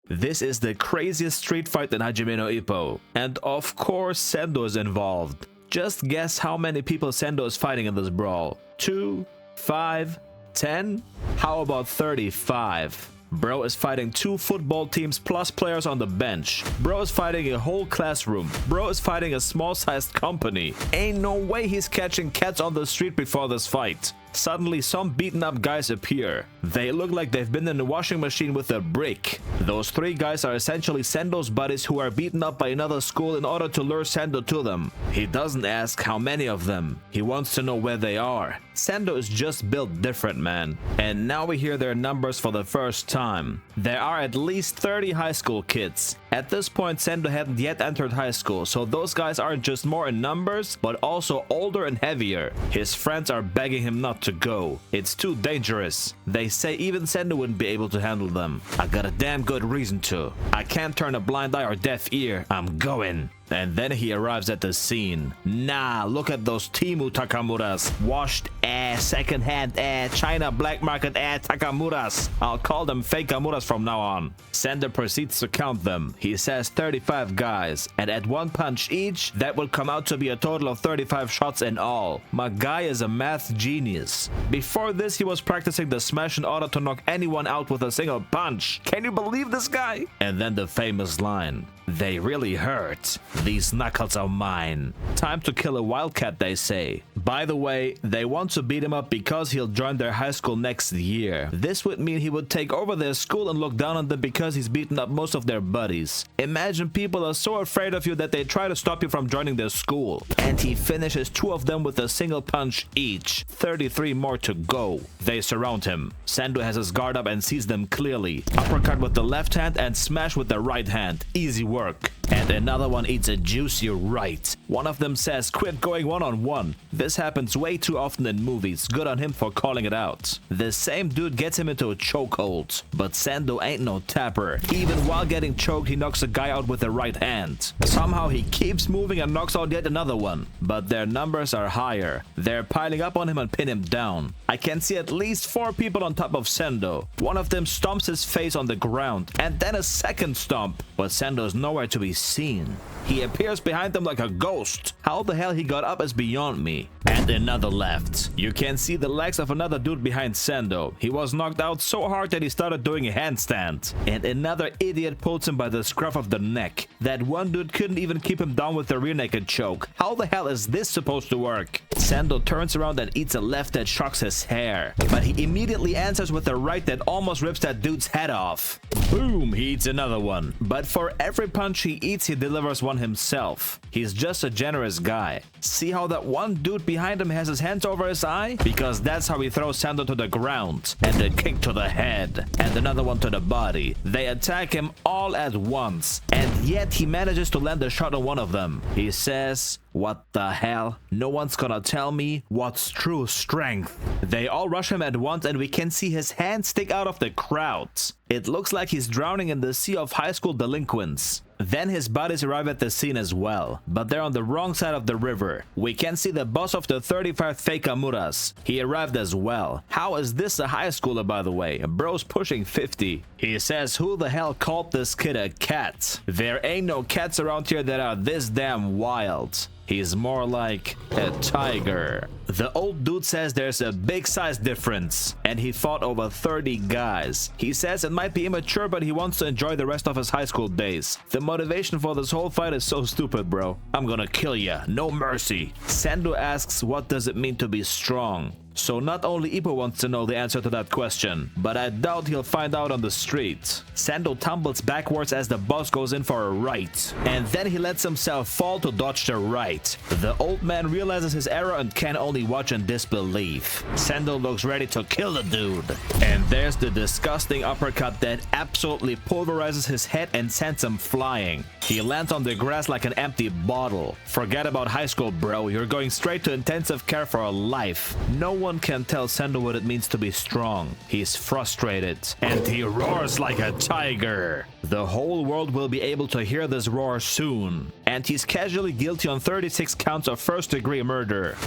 This is the craziest street fight in Hajime no Ippo. And of course Sendo is involved. Just guess how many people Sendo is fighting in this brawl. 2, 5, 10? How about 35? Bro is fighting 2 football teams plus players on the bench. Bro is fighting a whole classroom. Bro is fighting a small-sized company. Ain't no way he's catching cats on the street before this fight. Suddenly, some beaten up guys appear. They look like they've been in the washing machine with a brick. Those 3 guys are essentially Sendo's buddies who are beaten up by another school in order to lure Sendo to them. He doesn't ask how many of them. He wants to know where they are. Sendo is just built different, man. And now we hear their numbers for the first time. There are at least 30 high school kids. At this point, Sendo hadn't yet entered high school, so those guys aren't just more in numbers, but also older and heavier. His friends are begging him not to go. It's too dangerous. They say even Sendo wouldn't be able to handle them. I got a damn good reason to. I can't turn a blind eye or deaf ear. I'm going. And then he arrives at the scene. Nah, look at those Timu Takamuras. Washed second-hand China black market Takamuras. I'll call them fake Kamuras from now on. Sender proceeds to count them. He says 35 guys, and at 1 punch each, that will come out to be a total of 35 shots in all. My guy is a math genius. Before this, he was practicing the smash in order to knock anyone out with a single punch. Can you believe this guy? And then the famous line. They really hurt. These knuckles are mine. Time to kill a wildcat, they say. By the way, they want to beat him up because he'll join their high school next year. This would mean he would take over their school and look down on them because he's beaten up most of their buddies. Imagine people are so afraid of you that they try to stop you from joining their school. And he finishes 2 of them with a single punch each. 33 more to go. They surround him. Sendo has his guard up and sees them clearly. Uppercut with the left hand and smash with the right hand. Easy work. And another one eats a juicy right. One of them says, quit going one-on-one. This happens way too often in movies. Good on him for calling it out. The same dude gets him into a chokehold. But Sendo ain't no tapper. Even while getting choked, he knocks a guy out with the right hand. Somehow he keeps moving and knocks out yet another one. But their numbers are higher. They're piling up on him and pin him down. I can see at least 4 people on top of Sendo. One of them stomps his face on the ground. And then a second stomp. But Sendo's nowhere to be seen. He appears behind them like a ghost. How the hell he got up is beyond me. And another left. You can see the legs of another dude behind Sendo. He was knocked out so hard that he started doing a handstand. And another idiot pulls him by the scruff of the neck. That one dude couldn't even keep him down with the rear naked choke. How the hell is this supposed to work? Sendo turns around and eats a left that shocks his hair. But he immediately answers with a right that almost rips that dude's head off. Boom, he eats another one. But for every punch he eats, he delivers one himself. He's just a generous guy. See how that one dude behind him has his hands over his eye? Because that's how he throws Sendo to the ground. And a kick to the head. And another one to the body. They attack him all at once. And yet he manages to land a shot on one of them. He says, what the hell? No one's gonna tell me what's true strength. They all rush him at once and we can see his hand stick out of the crowd. It looks like he's drowning in the sea of high school delinquents. Then his buddies arrive at the scene as well, but they're on the wrong side of the river. We can see the boss of the 35 fake Kamuras. He arrived as well. How is this a high schooler, by the way? Bro's pushing 50. He says, who the hell called this kid a cat? There ain't no cats around here that are this damn wild. He's more like a tiger. The old dude says there's a big size difference, and he fought over 30 guys. He says it might be immature, but he wants to enjoy the rest of his high school days. The motivation for this whole fight is so stupid, bro. I'm gonna kill ya, no mercy. Sendo asks, what does it mean to be strong? So not only Ippo wants to know the answer to that question, but I doubt he'll find out on the street. Sendo tumbles backwards as the boss goes in for a right. And then he lets himself fall to dodge the right. The old man realizes his error and can only watch in disbelief. Sendo looks ready to kill the dude. And there's the disgusting uppercut that absolutely pulverizes his head and sends him flying. He lands on the grass like an empty bottle. Forget about high school, bro. You're going straight to intensive care for a life. No one can tell Sendo what it means to be strong. He's frustrated. And he roars like a tiger. The whole world will be able to hear this roar soon. And he's casually guilty on 36 counts of first-degree murder.